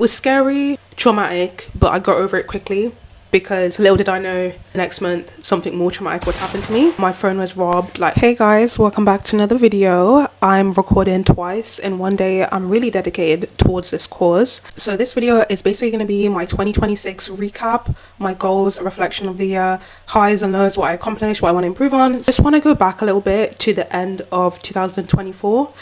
Was scary, traumatic, but I got over it quickly because little did I know next month something more traumatic would happen to me. My phone was robbed. Like, hey guys, welcome back to another video. I'm recording twice in one day. I'm really dedicated towards this cause. So this video is basically going to be my 2026 recap, my goals, a reflection of the year, highs and lows, what I accomplished, what I want to improve on. Just want to go back a little bit to the end of 2024,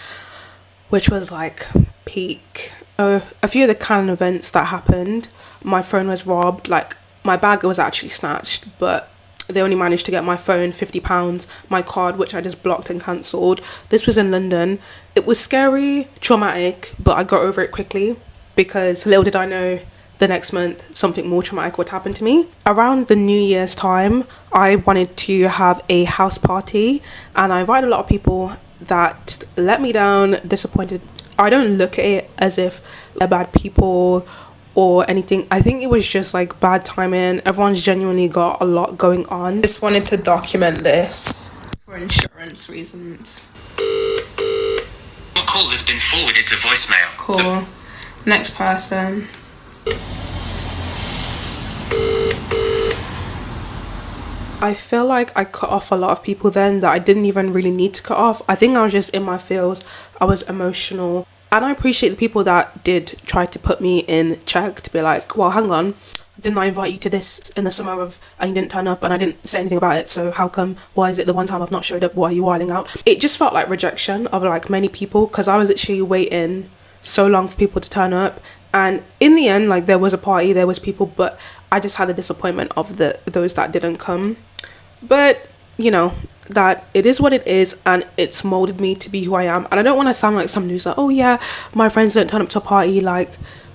which was like peak. A few of the canon events that happened. My phone was robbed. Like, my bag was actually snatched, but they only managed to get my phone, £50, my card, which I just blocked and cancelled. This was in London. It was scary, traumatic, but I got over it quickly because little did I know the next month something more traumatic would happen to me. Around the New Year's time, I wanted to have a house party, and I invited a lot of people that let me down, disappointed. I don't look at it as if they're bad people or anything. I think it was just like bad timing. Everyone's genuinely got a lot going on. Just wanted to document this for insurance reasons. Your call has been forwarded to voicemail. Cool. Next person. I feel like I cut off a lot of people then that I didn't even really need to cut off. I think I was just in my feels. I was emotional. And I appreciate the people that did try to put me in check to be like, well, hang on, didn't I invite you to this in the summer of, and you didn't turn up and I didn't say anything about it, so how come, why is it the one time I've not showed up, why are you wilding out? It just felt like rejection of like many people because I was actually waiting so long for people to turn up. And in the end, like, there was a party, there was people, but I just had the disappointment of those that didn't come. But, you know, that it is what it is, and it's molded me to be who I am. And I don't want to sound like someone who's like, oh yeah, my friends didn't turn up to a party, like,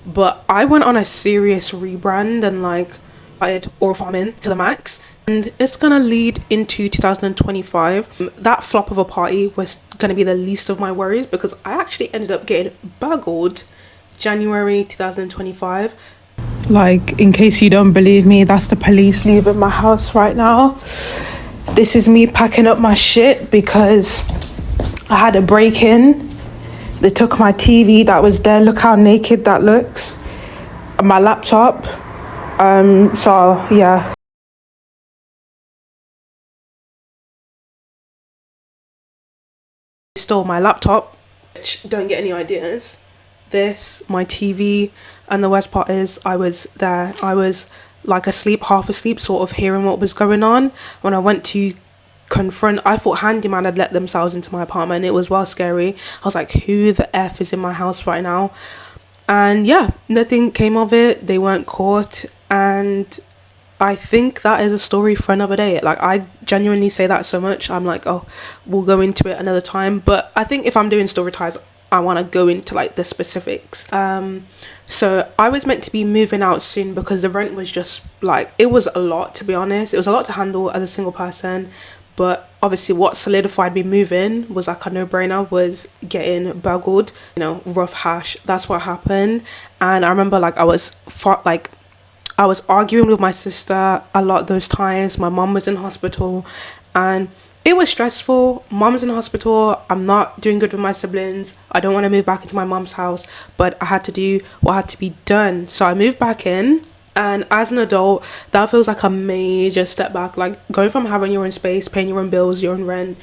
but I went on a serious rebrand and like I did oral farming to the max, and it's gonna lead into 2025. That flop of a party was gonna be the least of my worries because I actually ended up getting burgled January 2025. Like, in case you don't believe me, that's the police leaving my house right now. This is me packing up my shit because I had a break-in. They took my TV that was there. Look how naked that looks. My laptop. So yeah. Stole my laptop. Don't get any ideas. This, my TV, and the worst part is I was there. I was like asleep, half asleep, sort of hearing what was going on. When I went to confront, I thought handyman had let themselves into my apartment. It was well scary. I was like, who the F is in my house right now? And yeah, nothing came of it. They weren't caught. And I think that is a story for another day. Like, I genuinely say that so much. I'm like, oh, we'll go into it another time. But I think if I'm doing story ties, I want to go into like the specifics. So I was meant to be moving out soon because the rent was just like, it was a lot, to be honest. It was a lot to handle as a single person. But obviously what solidified me moving was like a no-brainer, was getting burgled, you know, rough hash. That's what happened. And I remember like I was arguing with my sister a lot those times. My mom was in hospital and it was stressful. Mom's in hospital. I'm not doing good with my siblings. I don't want to move back into my mom's house, but I had to do what had to be done. So I moved back in. And as an adult, that feels like a major step back. Like, going from having your own space, paying your own bills, your own rent,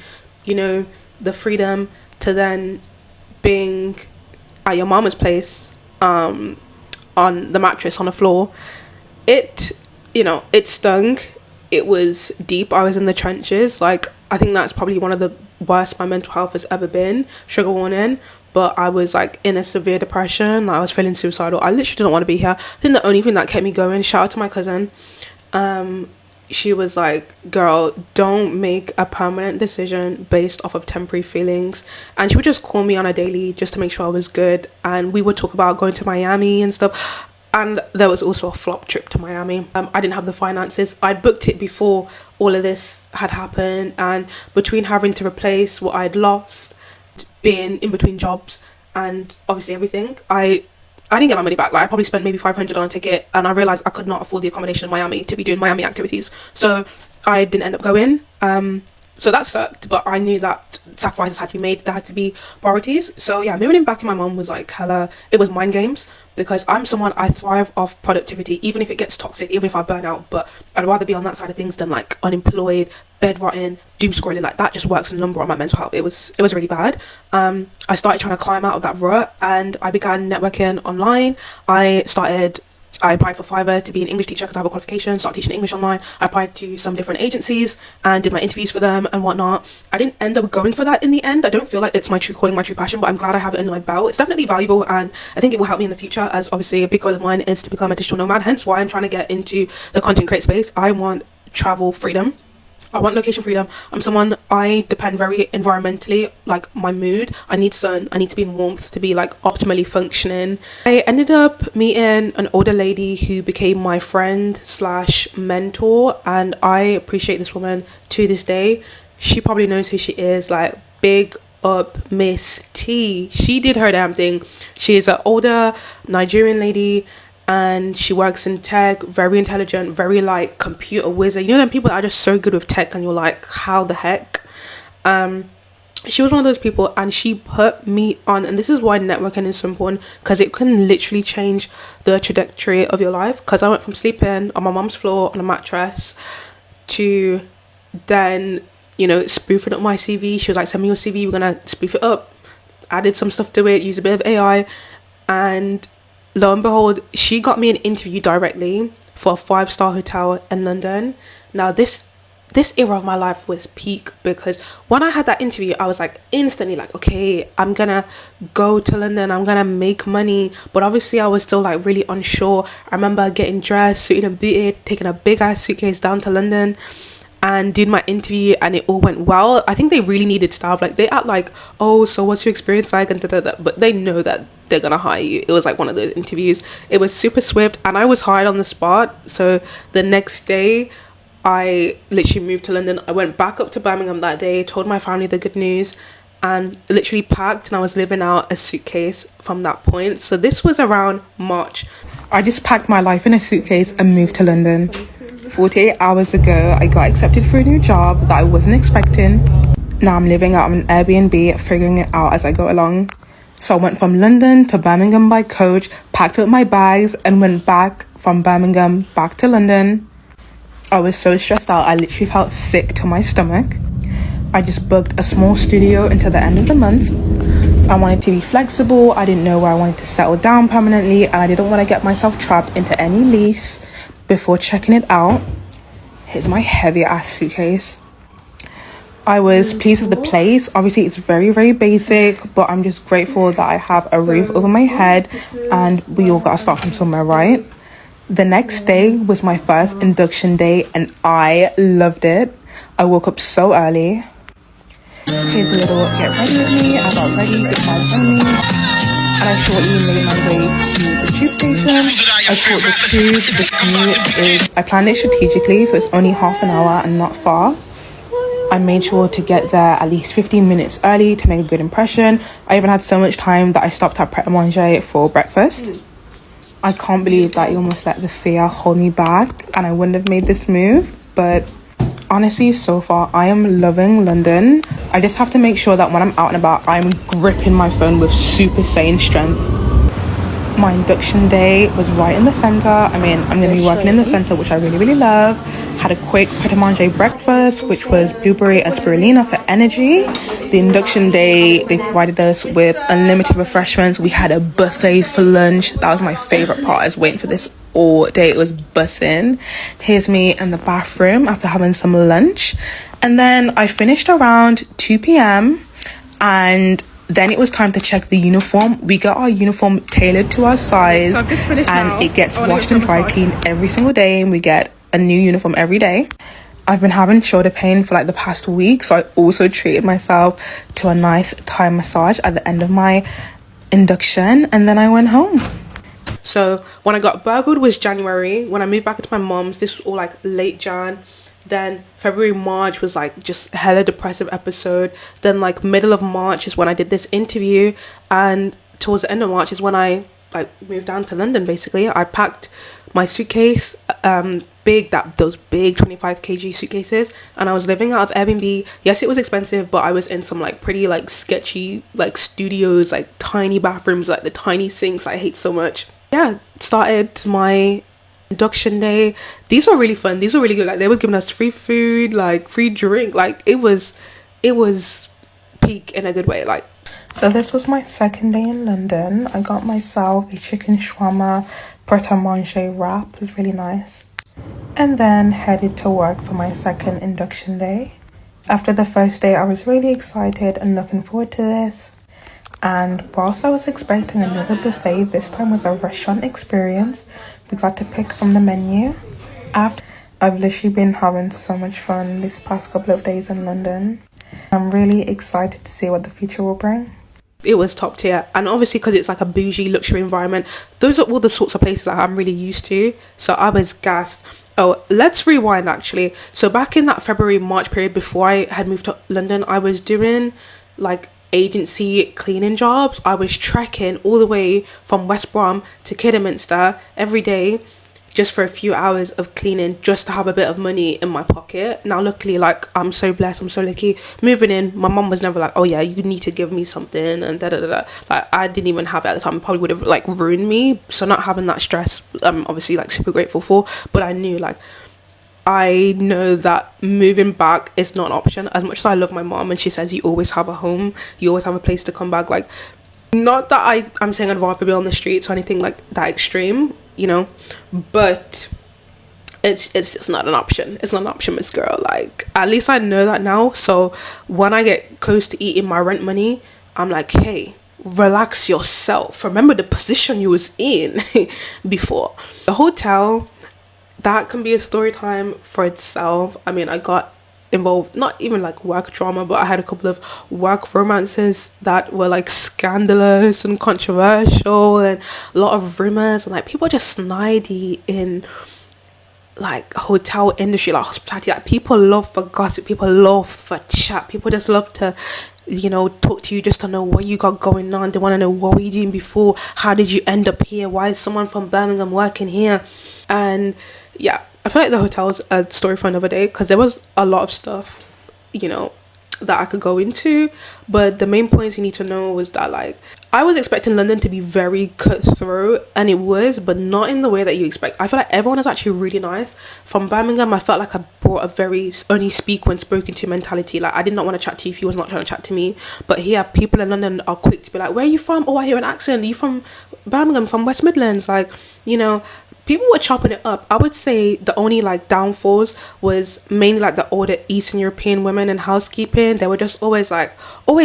you know, the freedom, to then being at your mama's place, on the mattress on the floor. It, you know, it stung. It was deep. I was in the trenches. Like, I think that's probably one of the worst my mental health has ever been. Sugar warning. But I was like in a severe depression. I was feeling suicidal. I literally didn't want to be here. I think the only thing that kept me going, shout out to my cousin, she was like, girl, don't make a permanent decision based off of temporary feelings. And she would just call me on a daily just to make sure I was good. And we would talk about going to Miami and stuff. And there was also a flop trip to Miami. I didn't have the finances. I'd booked it before all of this had happened. And between having to replace what I'd lost, being in between jobs, and obviously everything, I didn't get my money back. Like, I probably spent maybe $500 on a ticket, and I realized I could not afford the accommodation in Miami to be doing Miami activities. So I didn't end up going. So that sucked, but I knew that sacrifices had to be made. There had to be priorities. So yeah, moving in back in my mum was like hella, it was mind games. because I'm someone, I thrive off productivity, even if it gets toxic, even if I burn out. But I'd rather be on that side of things than like unemployed, bedrotting, doom scrolling. Like that just works a number on my mental health. It was really bad. I started trying to climb out of that rut, and I began networking online. I applied for Fiverr to be an English teacher because I have a qualification, started teaching English online. I applied to some different agencies and did my interviews for them and whatnot. I didn't end up going for that in the end. I don't feel like it's my true calling, my true passion, but I'm glad I have it under my belt. It's definitely valuable, and I think it will help me in the future, as obviously a big goal of mine is to become a digital nomad, hence why I'm trying to get into the content create space. I want travel freedom. I want location freedom. I'm someone, I depend very environmentally, like my mood. I need sun, I need to be in warmth to be like optimally functioning. I ended up meeting an older lady who became my friend slash mentor, and I appreciate this woman to this day. She probably knows who she is, like big up Miss T. She did her damn thing. She is an older Nigerian lady, and she works in tech, very intelligent, very like computer wizard. You know them people that are just so good with tech and you're like, how the heck? She was one of those people, and she put me on, and this is why networking is so important, because it can literally change the trajectory of your life. Because I went from sleeping on my mom's floor on a mattress to then, you know, spoofing up my CV. She was like, send me your CV, we're gonna spoof it up. Added some stuff to it, used a bit of AI, and lo and behold, she got me an interview directly for a 5-star hotel in London. Now this era of my life was peak, because when I had that interview, I was like instantly like, okay, I'm gonna go to London, I'm gonna make money. But obviously I was still like really unsure. I remember getting dressed, suited and booted, taking a big ass suitcase down to London and did my interview, and it all went well. I think they really needed staff. Like they act like, oh, so what's your experience like, and da-da-da. But they know that they're gonna hire you. It was like one of those interviews. It was super swift, and I was hired on the spot. So the next day I literally moved to London. I went back up to Birmingham that day, told my family the good news, and literally packed, and I was living out a suitcase from that point. So this was around March. I just packed my life in a suitcase and moved to London. 48 hours ago, I got accepted for a new job that I wasn't expecting. Now I'm living out of an Airbnb, figuring it out as I go along. So I went from London to Birmingham by coach, packed up my bags, and went back from Birmingham back to London. I was so stressed out, I literally felt sick to my stomach. I just booked a small studio until the end of the month. I wanted to be flexible, I didn't know where I wanted to settle down permanently, and I didn't want to get myself trapped into any lease before checking it out. Here's my heavy ass suitcase. I was pleased with the place. Obviously it's very, very basic, but I'm just grateful that I have a roof over my head, and we all gotta start from somewhere, right? The next day was my first induction day, and I loved it. I woke up so early. Here's a little get ready with me. I got ready, good vibes on me, and I shortly made my way to the tube station. I caught the tube. The commute is, I planned it strategically, so it's only half an hour and not far. I made sure to get there at least 15 minutes early to make a good impression. I even had so much time that I stopped at Pret a Manger for breakfast. I can't believe that you almost let the fear hold me back and I wouldn't have made this move, but honestly, so far I am loving London. I just have to make sure that when I'm out and about, I'm gripping my phone with super saiyan strength. My induction day was right in the center. I mean, I'm going to be working in the center, which I really, really love. Had a quick Pret a Manger breakfast, which was blueberry and spirulina for energy. The induction day, they provided us with unlimited refreshments. We had a buffet for lunch. That was my favorite part. I was waiting for this all day. It was bussing. Here's me in the bathroom after having some lunch. And then I finished around 2 p.m. and then it was time to check the uniform. We got our uniform tailored to our size, and it gets washed and dry cleaned every single day, and we get a new uniform every day. I've been having shoulder pain for like the past week, so I also treated myself to a nice Thai massage at the end of my induction, and then I went home. So when I got burgled was January. When I moved back into my mom's, this was all like late Jan. Then February, March was like just hella depressive episode. Then like middle of March is when I did this interview, and towards the end of March is when I like moved down to London. Basically I packed my suitcase, those big 25 kg suitcases, and I was living out of Airbnb. Yes, it was expensive, but I was in some like pretty like sketchy like studios, like tiny bathrooms, like the tiny sinks I hate so much. Yeah, started my induction day. These were really fun. These were really good. Like they were giving us free food, like free drink. Like it was peak in a good way. Like, so this was my second day in London. I got myself a chicken shawarma pret a manger wrap. It was really nice. And then headed to work for my second induction day. After the first day, I was really excited and looking forward to this. And whilst I was expecting another buffet, this time was a restaurant experience. We got to pick from the menu. After, I've literally been having so much fun this past couple of days in London. I'm really excited to see what the future will bring. It was top tier, and obviously because it's like a bougie luxury environment, those are all the sorts of places that I'm really used to, so I was gassed. Oh, let's rewind actually. So back in that February March period before I had moved to London, I was doing like agency cleaning jobs. I was trekking all the way from West Brom to Kidderminster every day just for a few hours of cleaning, just to have a bit of money in my pocket. Now luckily, like, I'm so blessed, I'm so lucky. Moving in, my mum was never like, oh yeah, you need to give me something and da da da da. Like, I didn't even have it at the time. It probably would have like ruined me. So not having that stress, I'm obviously like super grateful for. But I knew, like, I know that moving back is not an option. As much as I love my mom and she says you always have a home, you always have a place to come back, like, not that I'm saying I'd rather be on the streets or anything like that extreme, you know, but it's just not an option. It's not an option, Miss Girl. Like, at least I know that now. So when I get close to eating my rent money, I'm like, hey, relax yourself. Remember the position you was in before. The hotel, that can be a story time for itself. I mean, I got involved, not even like work drama, but I had a couple of work romances that were like scandalous and controversial, and a lot of rumors, and like people just snidey in like hotel industry, like hospitality. Like, people love for gossip, people love for chat, people just love to, you know, talk to you just to know what you got going on. They want to know, what were you doing before, how did you end up here, why is someone from Birmingham working here? And yeah, I feel like the hotel's a story for another day, because there was a lot of stuff, you know, that I could go into. But the main points you need to know was that, like, I was expecting London to be very cutthroat, and it was, but not in the way that you expect. I feel like everyone is actually really nice. From Birmingham, I felt like I brought a very only speak when spoken to mentality. Like, I did not want to chat to you if you was not trying to chat to me. But here, people in London are quick to be like, where are you from? Oh, I hear an accent. Are you from Birmingham, from West Midlands? Like, you know, people were chopping it up. I would say the only like downfalls was mainly like the older Eastern European women in housekeeping. They were just always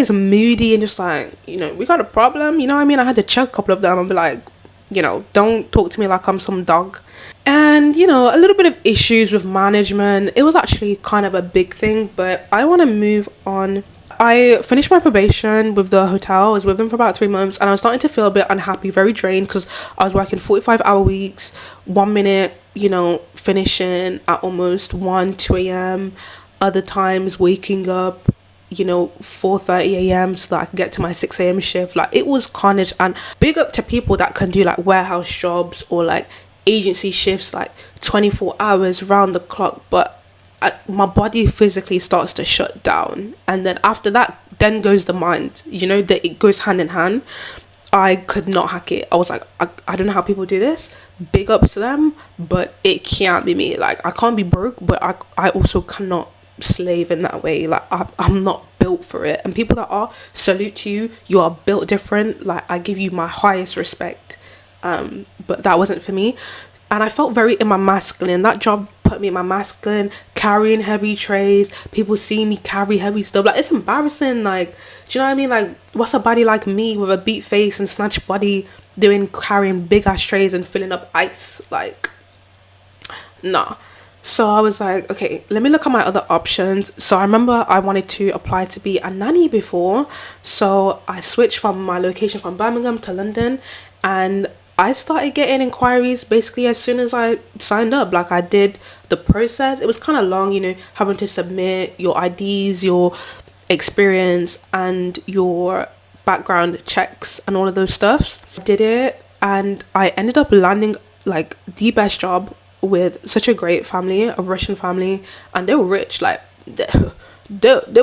moody and just like, you know, we got a problem, you know what I mean? I had to check a couple of them and be like, you know, don't talk to me like I'm some dog. And, you know, a little bit of issues with management. It was actually kind of a big thing, but I want to move on. I finished my probation with the hotel. I was with them for about 3 months, and I was starting to feel a bit unhappy, very drained, because I was working 45-hour weeks, 1 minute, you know, finishing at almost 2 a.m. Other times waking up, you know, 4:30 a.m. so that I could get to my 6 a.m. shift. Like, it was carnage. And big up to people that can do like warehouse jobs or like agency shifts, like 24 hours round the clock. But my body physically starts to shut down, and then after that then goes the mind, you know, that it goes hand in hand. I could not hack it. I was like, I don't know how people do this. Big ups to them, but it can't be me. Like, I can't be broke, but I also cannot slave in that way. Like, I'm not built for it. And people that are, salute to you. You are built different. Like, I give you my highest respect. But that wasn't for me. And I felt very in my masculine. That job put me in my masculine, carrying heavy trays. People see me carry heavy stuff. Like, it's embarrassing. Like, do you know what I mean? Like, what's a body like me with a beat face and snatch body carrying big ass trays and filling up ice? Like, nah. So I was like, okay, let me look at my other options. So I remember I wanted to apply to be a nanny before. So I switched from my location from Birmingham to London, and I started getting inquiries basically as soon as I signed up. Like, I did the process. It was kind of long, you know, having to submit your IDs, your experience, and your background checks and all of those stuffs. I did it, and I ended up landing like the best job with such a great family, a Russian family, and they were rich. Like, they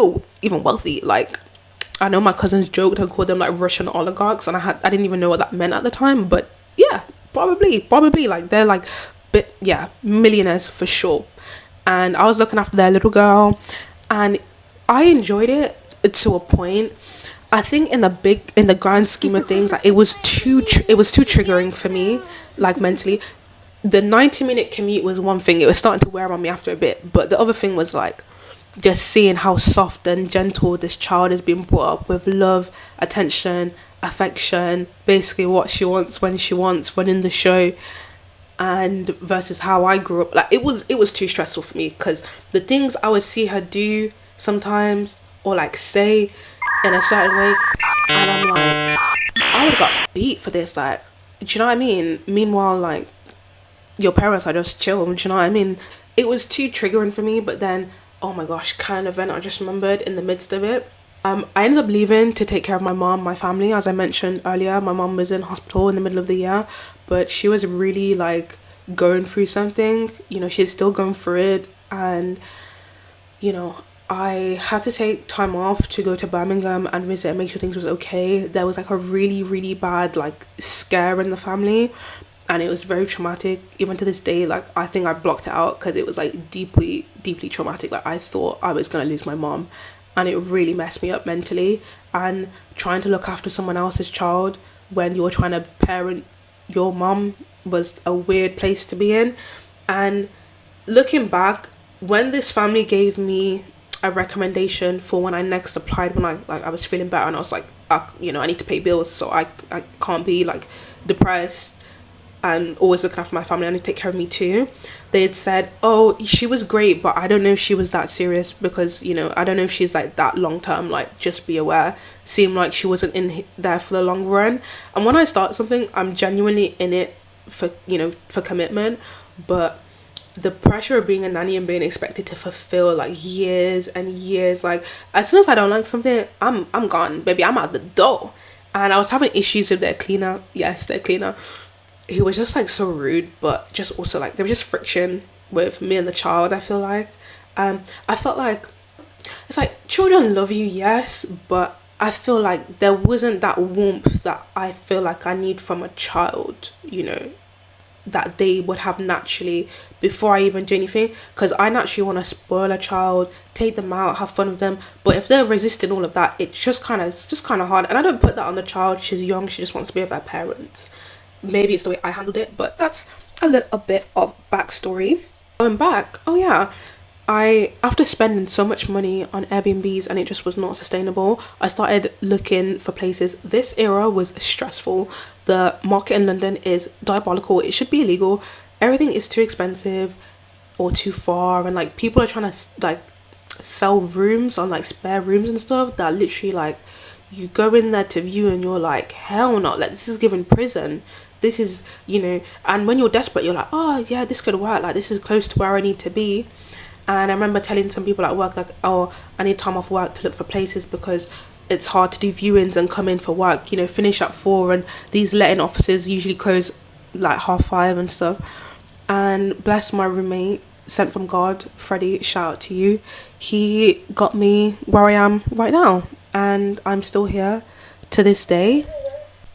were even wealthy. Like, I know my cousins joked and called them like Russian oligarchs, and I didn't even know what that meant at the time, but yeah, Probably like they're like bit, yeah, millionaires for sure. And I was looking after their little girl, and I enjoyed it to a point. I think in the grand scheme of things, like it was too triggering for me, like mentally. The 90-minute commute was one thing; it was starting to wear on me after a bit. But the other thing was like just seeing how soft and gentle this child is being brought up with love, attention, affection, basically what she wants when she wants when in the show, and versus how I grew up. Like it was too stressful for me because the things I would see her do sometimes or like say in a certain way, and I'm like, I would have got beat for this. Like, do you know what I mean? Meanwhile, like your parents are just chill. Do you know what I mean? It was too triggering for me. But then, oh my gosh, kind of event I just remembered in the midst of it. I ended up leaving to take care of my mom, my family. As I mentioned earlier, my mom was in hospital in the middle of the year, but she was really like going through something. You know, she's still going through it, and you know, I had to take time off to go to Birmingham and visit and make sure things was okay. There was like a really bad like scare in the family, and it was very traumatic. Even to this day, like I think I blocked it out because it was like deeply traumatic. Like I thought I was gonna lose my mom, and it really messed me up mentally. And trying to look after someone else's child when you're trying to parent your mom was a weird place to be in. And looking back, when this family gave me a recommendation for when I next applied, when I was feeling better and I was like, you know, I need to pay bills, so I can't be like depressed and always looking after my family, I need to take care of me too. They had said, oh, she was great, but I don't know if she was that serious because, you know, I don't know if she's like that long term, like just be aware. Seemed like she wasn't in there for the long run. And when I start something, I'm genuinely in it for, you know, for commitment. But the pressure of being a nanny and being expected to fulfill like years and years, like as soon as I don't like something, I'm gone, baby, I'm out the door. And I was having issues with their cleaner. Yes, their cleaner. He was just like so rude, but just also like there was just friction with me and the child. I feel like I felt like it's like children love you, yes, but I feel like there wasn't that warmth that I feel like I need from a child, you know, that they would have naturally before I even do anything. Because I naturally want to spoil a child, take them out, have fun with them, but if they're resisting all of that, it's just kind of hard. And I don't put that on the child. She's young, she just wants to be with her parents. Maybe it's the way I handled it, but that's a little bit of backstory. Going back, oh yeah, after spending so much money on Airbnbs and it just was not sustainable, I started looking for places. This era was stressful. The market in London is diabolical. It should be illegal. Everything is too expensive or too far, and like people are trying to like sell rooms on like spare rooms and stuff that literally like you go in there to view and you're like, hell no, like this is given prison. This is, you know, and when you're desperate, you're like, oh yeah, this could work, like this is close to where I need to be. And I remember telling some people at work like, oh, I need time off work to look for places because it's hard to do viewings and come in for work, you know, finish at 4, and these letting offices usually close like 5:30 and stuff. And bless my roommate, sent from God, Freddie, shout out to you. He got me where I am right now, and I'm still here to this day.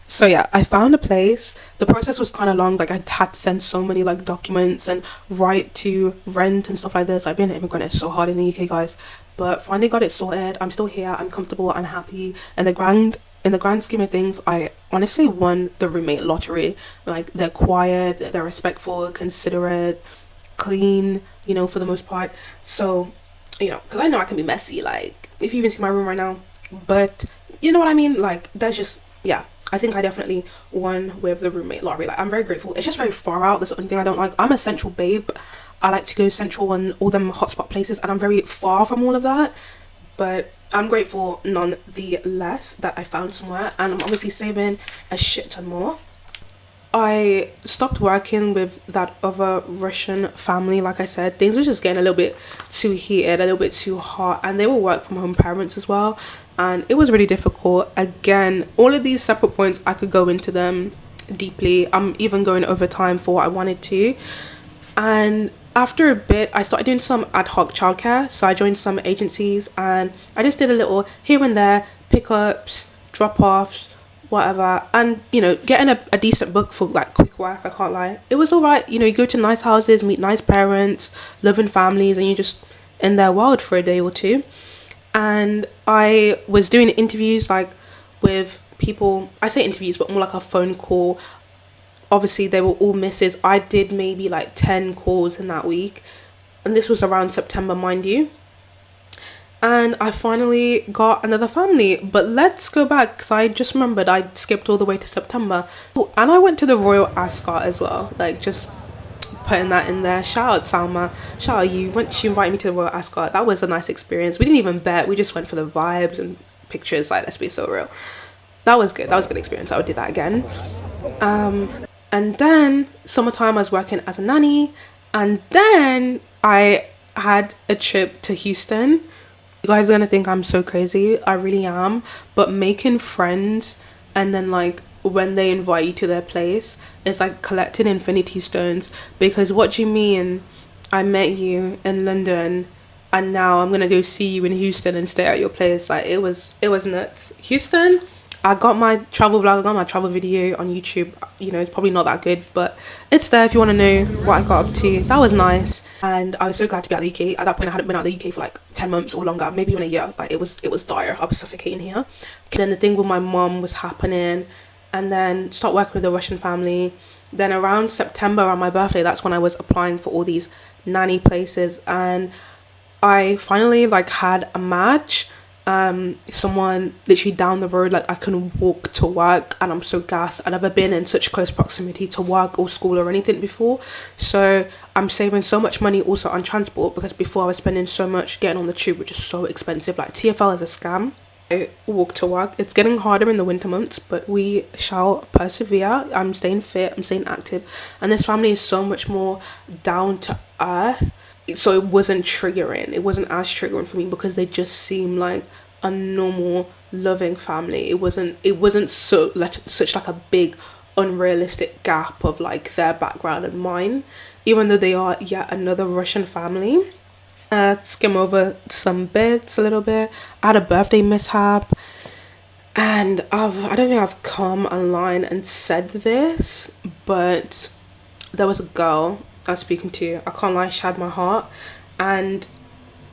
So yeah, I found a place. The process was kind of long. Like I had to send so many like documents and write to rent and stuff like this. Like being an immigrant is so hard in the UK, guys. But finally got it sorted. I'm still here. I'm comfortable and happy. And in the grand scheme of things, I honestly won the roommate lottery. Like they're quiet, they're respectful, considerate, clean. You know, for the most part. So, you know, because I know I can be messy. Like if you even see my room right now, but you know what I mean. Like there's just yeah. I think I definitely won with the roommate lottery. Like I'm very grateful. It's just very far out. That's the only thing I don't like. I'm a central babe. I like to go central and all them hotspot places, and I'm very far from all of that. But I'm grateful nonetheless that I found somewhere, and I'm obviously saving a shit ton more. I stopped working with that other Russian family. Like I said, things were just getting a little bit too heated, a little bit too hot, and they were work from home parents as well, and it was really difficult. Again, all of these separate points, I could go into them deeply. I'm even going over time for what I wanted to. And after a bit, I started doing some ad hoc childcare. So I joined some agencies and I just did a little here and there, pickups, drop offs, whatever. And you know, getting a decent book for like quick work, I can't lie, it was all right. You know, you go to nice houses, meet nice parents, loving families, and you just in their world for a day or two. And I was doing interviews like with people. I say interviews, but more like a phone call. Obviously they were all misses. I did maybe like 10 calls in that week, and this was around September, mind you. And I finally got another family. But let's go back, because I just remembered I skipped all the way to September. Oh, and I went to the Royal Ascot as well, like just putting that in there. Shout out Salma, shout out you. She invited me to the Royal Ascot. That was a nice experience. We didn't even bet, we just went for the vibes and pictures. Like, let's be so real, that was good. That was a good experience. I would do that again. And then summertime I was working as a nanny, and then I had a trip to Houston. You guys are gonna think I'm so crazy, I really am, but making friends and then like when they invite you to their place, it's like collecting infinity stones. Because what do you mean I met you in London and now I'm gonna go see you in Houston and stay at your place? Like, it was nuts. Houston, I got my travel vlog, I got my travel video on YouTube. You know, it's probably not that good, but it's there if you want to know what I got up to. That was nice, and I was so glad to be out of the UK. At that point, I hadn't been out of the UK for like 10 months or longer, maybe even a year. Like, it was dire. I was suffocating here. Then the thing with my mom was happening, and then start working with the Russian family. Then around September, on my birthday, that's when I was applying for all these nanny places, and I finally like had a match. Someone literally down the road, like I can walk to work, and I'm so gassed. I've never been in such close proximity to work or school or anything before, so I'm saving so much money also on transport, because before I was spending so much getting on the tube, which is so expensive. Like, TfL is a scam. I walk to work. It's getting harder in the winter months, but we shall persevere. I'm staying fit, I'm staying active, and this family is so much more down to earth. So it wasn't triggering. It wasn't as triggering for me, because they just seem like a normal, loving family. It wasn't so like such like a big unrealistic gap of like their background and mine, even though they are yet another Russian family. Skim over some bits a little bit. I had a birthday mishap, and I don't think I've come online and said this, but there was a girl I was speaking to. I can't lie, she had my heart. And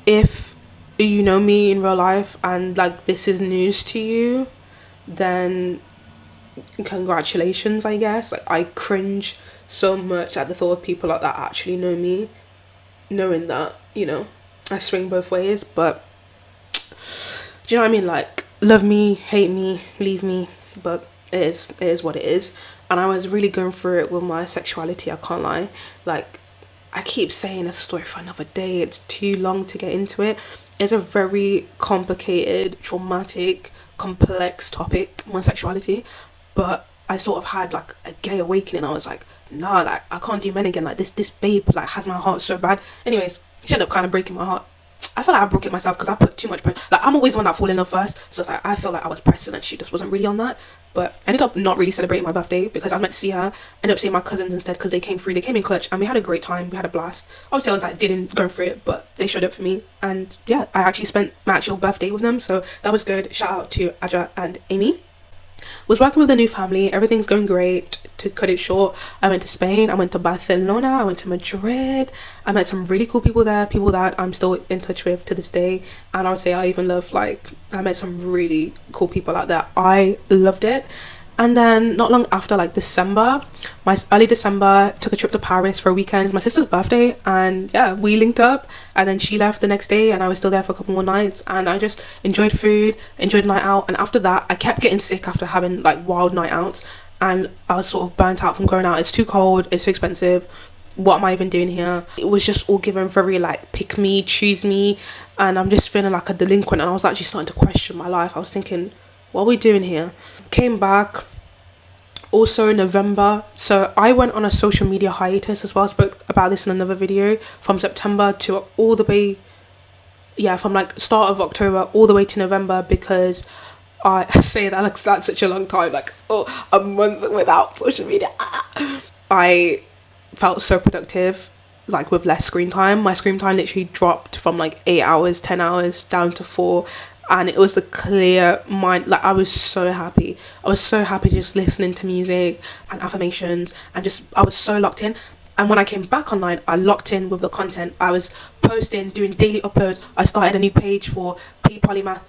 if you know me in real life and like this is news to you, then congratulations, I guess. Like, I cringe so much at the thought of people like that actually know me, knowing that, you know, I swing both ways. But do you know what I mean? Like, love me, hate me, leave me, but it is what it is. And I was really going through it with my sexuality, I can't lie. Like, I keep saying it's a story for another day, it's too long to get into it. It's a very complicated, traumatic, complex topic, my sexuality. But I sort of had like a gay awakening. I was like, nah, like, I can't do men again. Like, this babe like has my heart so bad. Anyways, she ended up kind of breaking my heart. I feel like I broke it myself because I put too much pressure. Like, I'm always the one that fall in love first, so it's like I feel like I was pressing and she just wasn't really on that. But I ended up not really celebrating my birthday because I was meant to see her. Ended up seeing my cousins instead because they came through. They came in clutch and we had a great time. We had a blast. Obviously, I was like didn't go through it, but they showed up for me, and yeah, I actually spent my actual birthday with them, so that was good. Shout out to Aja and Amy. Was working with a new family, everything's going great. To cut it short, I went to Spain, I went to Barcelona, I went to Madrid. I met some really cool people there, people that I'm still in touch with to this day. And I would say I even love, like, I met some really cool people out there. I loved it. And then not long after, like December, my early December, took a trip to Paris for a weekend. It was my sister's birthday, and yeah, we linked up. And then she left the next day, and I was still there for a couple more nights. And I just enjoyed food, enjoyed night out. And after that, I kept getting sick after having like wild night outs, and I was sort of burnt out from going out. It's too cold, it's too expensive. What am I even doing here? It was just all given very like pick me, choose me, and I'm just feeling like a delinquent. And I was actually starting to question my life. I was thinking, what are we doing here? Came back also in November, so I went on a social media hiatus as well. I spoke about this in another video. From September to all the way, yeah, from like start of October all the way to November, because I say that like that's such a long time, like, oh, a month without social media. I felt so productive, like with less screen time. My screen time literally dropped from like 8 hours, 10 hours down to 4. and it was the clear mind. Like, I was so happy. I was so happy just listening to music and affirmations, and just I was so locked in. And when I came back online, I locked in with the content. I was posting, doing daily uploads. I started a new page for P Polymath.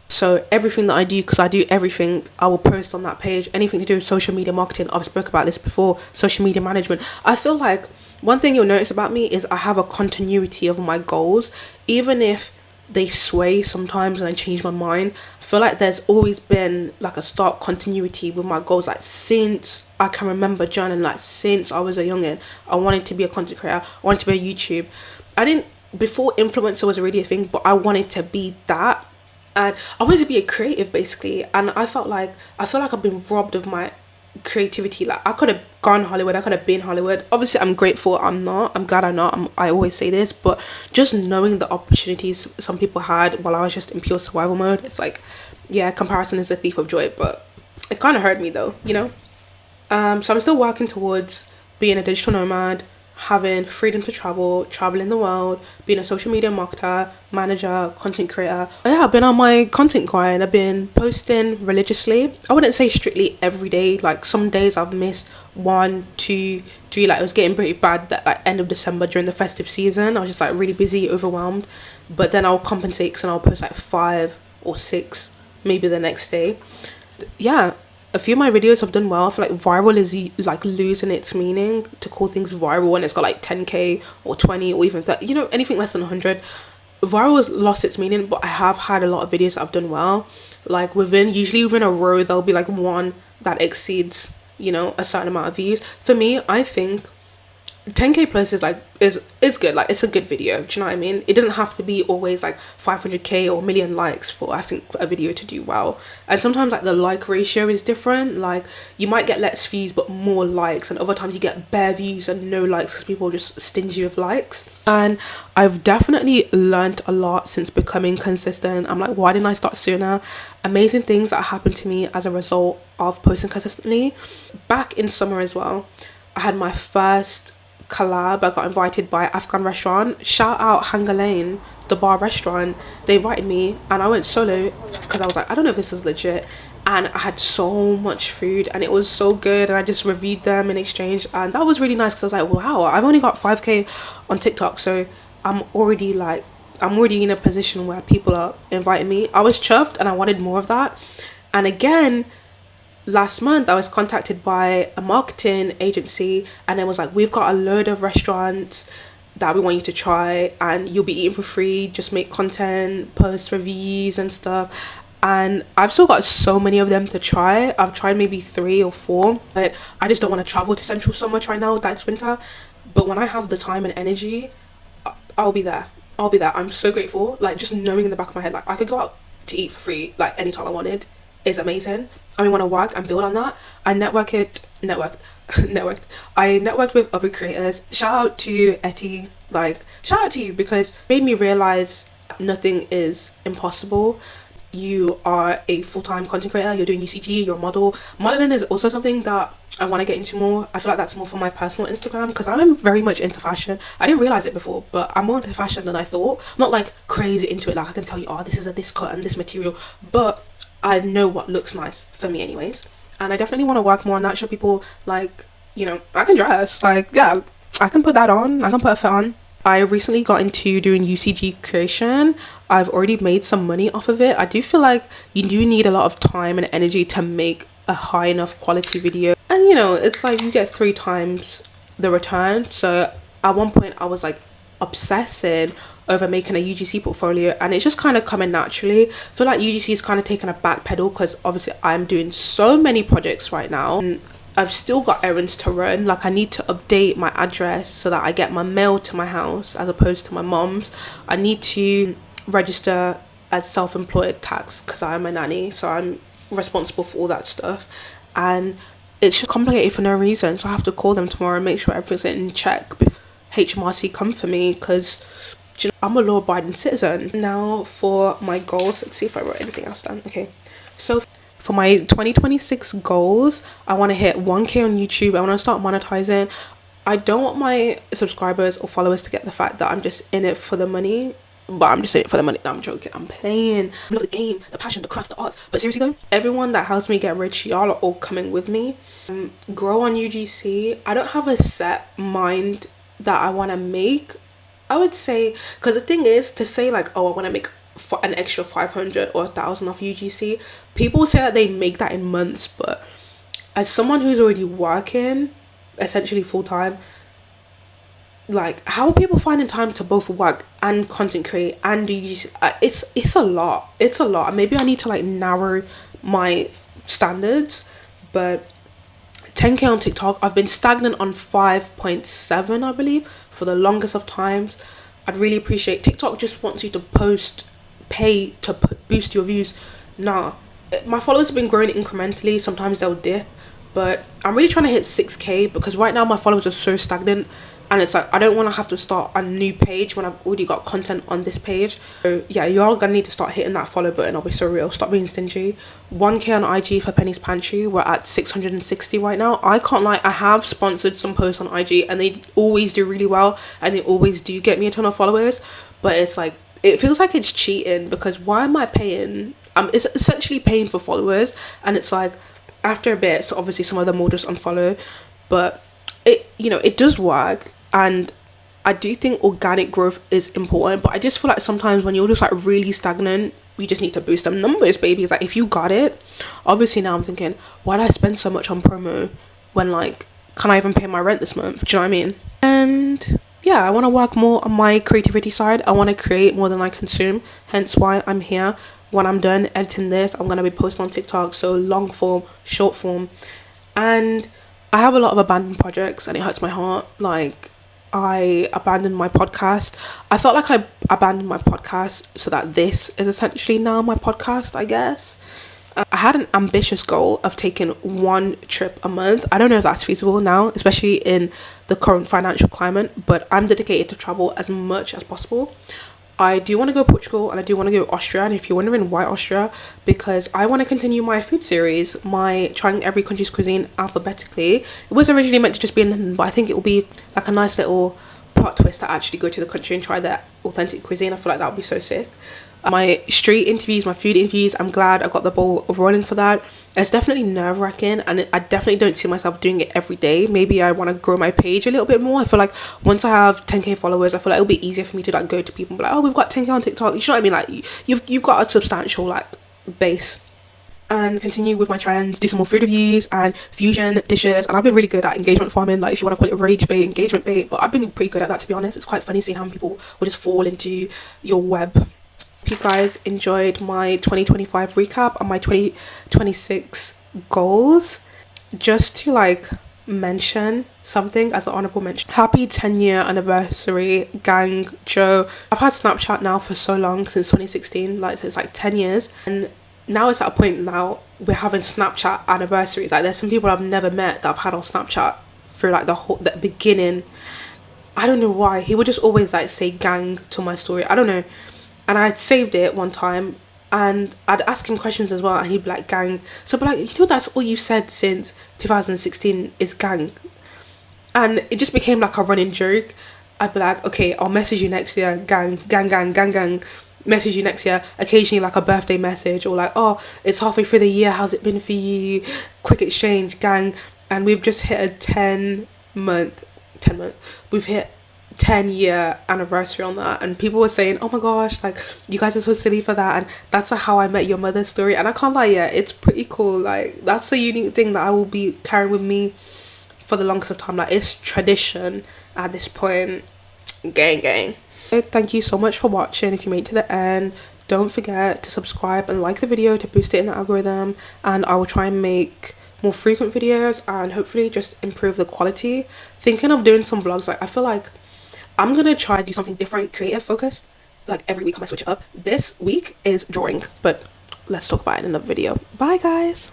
So everything that I do, because I do everything, I will post on that page. Anything to do with social media marketing, I've spoke about this before, social media management. I feel like one thing you'll notice about me is I have a continuity of my goals, even if they sway sometimes and I change my mind. I feel like there's always been like a stark continuity with my goals. Like, since I can remember journaling, like since I was a youngin', I wanted to be a content creator. I wanted to be on YouTube. I didn't, before influencer was already a thing, but I wanted to be that. And I wanted to be a creative, basically. And I feel like I've been robbed of my creativity. Like, I could have gone Hollywood, I could have been Hollywood. Obviously, I'm grateful I'm not. I'm glad I'm not. I always say this, but just knowing the opportunities some people had while I was just in pure survival mode, it's like, yeah, comparison is a thief of joy. But it kind of hurt me though, you know. So I'm still working towards being a digital nomad, having freedom to traveling the world, being a social media marketer, manager, content creator. Yeah, I've been on my content grind. I've been posting religiously. I wouldn't say strictly every day. Like, some days I've missed 1, 2, 3. Like, it was getting pretty bad that like end of December during the festive season. I was just like really busy, overwhelmed. But then I'll compensate, and I'll post like 5 or 6 maybe the next day. Yeah, a few of my videos have done well. I feel like viral is like losing its meaning to call things viral when it's got like 10k or 20 or even 30, you know, anything less than 100. Viral has lost its meaning, but I have had a lot of videos that have done well. Like, usually within a row, there'll be like one that exceeds, you know, a certain amount of views. For me, I think 10k plus is like is good. Like, it's a good video, do you know what I mean? It doesn't have to be always like 500k or a million likes for, I think, for a video to do well. And sometimes like the like ratio is different. Like, you might get less views but more likes, and other times you get bare views and no likes because people are just stingy with likes. And I've definitely learned a lot since becoming consistent. I'm like, why didn't I start sooner? Amazing things that happened to me as a result of posting consistently. Back in summer as well, I had my first collab. I got invited by Afghan restaurant. Shout out Hanger Lane, the bar restaurant. They invited me and I went solo because I was like, I don't know if this is legit. And I had so much food and it was so good, and I just reviewed them in exchange, and that was really nice because I was like, wow, I've only got 5k on TikTok, so I'm already in a position where people are inviting me. I was chuffed and I wanted more of that. And again, last month I was contacted by a marketing agency, and it was like, we've got a load of restaurants that we want you to try, and you'll be eating for free, just make content, post reviews and stuff. And I've still got so many of them to try. I've tried maybe 3 or 4, but I just don't want to travel to Central so much right now. That's winter. But when I have the time and energy, I'll be there. I'm so grateful. Like, just knowing in the back of my head, like, I could go out to eat for free like anytime I wanted is amazing. I mean, want to work and build on that. I networked. I networked with other creators. Shout out to Etty. Like, shout out to you, because it made me realize nothing is impossible. You are a full-time content creator, you're doing UCG, you're a model. Modeling is also something that I want to get into more. I feel like that's more for my personal Instagram, because I'm very much into fashion. I didn't realize it before, but I'm more into fashion than I thought. I'm not like crazy into it, like I can tell you, oh, this is this cut and this material, but I know what looks nice for me anyways. And I definitely want to work more on that, show people, like, you know, I can dress, like, yeah, I can put that on, I can put a fit on. I recently got into doing UCG creation. I've already made some money off of it. I do feel like you do need a lot of time and energy to make a high enough quality video. And, you know, it's like you get 3 times the return. So at one point I was like obsessing over making a UGC portfolio, and it's just kind of coming naturally. I feel like UGC is kind of taking a back pedal because obviously I'm doing so many projects right now. And I've still got errands to run. Like, I need to update my address so that I get my mail to my house as opposed to my mom's. I need to register as self-employed tax because I'm a nanny, so I'm responsible for all that stuff. And it's just complicated for no reason, so I have to call them tomorrow and make sure everything's in check before HMRC come for me, because I'm a law-abiding citizen. Now for my goals, let's see if I wrote anything else down. Okay, so for my 2026 goals, I want to hit 1k on YouTube. I want to start monetizing. I don't want my subscribers or followers to get the fact that I'm just in it for the money. but I'm just in it for the money. No, I'm joking. I'm playing. I love the game, the passion, the craft, the arts. But seriously though, everyone that helps me get rich, y'all are all coming with me. Grow on UGC. I don't have a set mind that I want to make. I would say, because the thing is, to say like, oh, I want to make for an extra 500 or 1,000 off UGC, people say that they make that in months, but as someone who's already working essentially full-time, like, how are people finding time to both work and content create and do UGC? It's a lot. It's a lot. Maybe I need to like narrow my standards, but 10k on TikTok, I've been stagnant on 5.7, I believe, for the longest of times. I'd really appreciate, TikTok just wants you to pay to boost your views. Nah, my followers have been growing incrementally. Sometimes they'll dip, but I'm really trying to hit 6k because right now my followers are so stagnant, and it's like I don't want to have to start a new page when I've already got content on this page. So yeah, you're gonna need to start hitting that follow button. I'll be so real. Stop being stingy. 1k on IG for Penny's Pantry. We're at 660 right now. I can't lie, I have sponsored some posts on IG and they always do really well and they always do get me a ton of followers, but it's like, it feels like it's cheating because why am I paying? It's essentially paying for followers, and it's like after a bit, so obviously some of them will just unfollow, but it does work, and I do think organic growth is important, but I just feel like sometimes when you're just like really stagnant, you just need to boost them numbers, baby. It's like, if you got it, obviously now I'm thinking, why did I spend so much on promo when like, can I even pay my rent this month? Do you know what I mean? And yeah, I want to work more on my creativity side. I want to create more than I consume, hence why I'm here. When I'm done editing this, I'm going to be posting on TikTok, so long form, short form. And I have a lot of abandoned projects and it hurts my heart. Like, I abandoned my podcast. I felt like I abandoned my podcast so that this is essentially now my podcast, I guess. I had an ambitious goal of taking one trip a month. I don't know if that's feasible now, especially in the current financial climate, but I'm dedicated to travel as much as possible. I do want to go Portugal and I do want to go Austria, and if you're wondering why Austria, because I want to continue my food series, my trying every country's cuisine alphabetically. It was originally meant to just be in London, but I think it will be like a nice little plot twist to actually go to the country and try their authentic cuisine. I feel like that would be so sick. My street interviews, my food interviews, I'm glad I got the ball rolling for that. It's definitely nerve-wracking and I definitely don't see myself doing it every day. Maybe I want to grow my page a little bit more. I feel like once I have 10k followers, I feel like it'll be easier for me to like go to people and be like, oh, we've got 10k on TikTok. You know what I mean? Like, you've got a substantial like base. And continue with my trends, do some more food reviews and fusion dishes. And I've been really good at engagement farming, like if you want to call it rage bait, engagement bait, but I've been pretty good at that, to be honest. It's quite funny seeing how many people will just fall into your web. If you guys enjoyed my 2025 recap and my 2026 goals, just to like mention something as an honorable mention, happy 10-year anniversary gang Joe. I've had Snapchat now for so long, since 2016, like so it's like 10 years, and now it's at a point now we're having Snapchat anniversaries. Like, there's some people I've never met that I've had on Snapchat through like the beginning. I don't know why he would just always like say gang to my story, I don't know. And I saved it one time and I'd ask him questions as well and he'd be like, gang. So I'd be like, that's all you've said since 2016 is gang. And it just became like a running joke. I'd be like, okay, I'll message you next year, gang, gang, gang, gang, gang. Message you next year, occasionally like a birthday message, or like, oh, it's halfway through the year, how's it been for you? Quick exchange, gang. And we've just hit a 10 month, we've hit 10-year anniversary on that, and people were saying, oh my gosh, like, you guys are so silly for that, and that's a How I Met Your Mother story. And I can't lie, yeah, it's pretty cool. Like, that's a unique thing that I will be carrying with me for the longest of time. Like, it's tradition at this point. Gang. Thank you so much for watching. If you made it to the end, don't forget to subscribe and like the video to boost it in the algorithm, and I will try and make more frequent videos and hopefully just improve the quality. Thinking of doing some vlogs. Like, I feel like I'm gonna try and do something different, creative focused. Like, every week I might switch it up. This week is drawing, but let's talk about it in another video. Bye guys.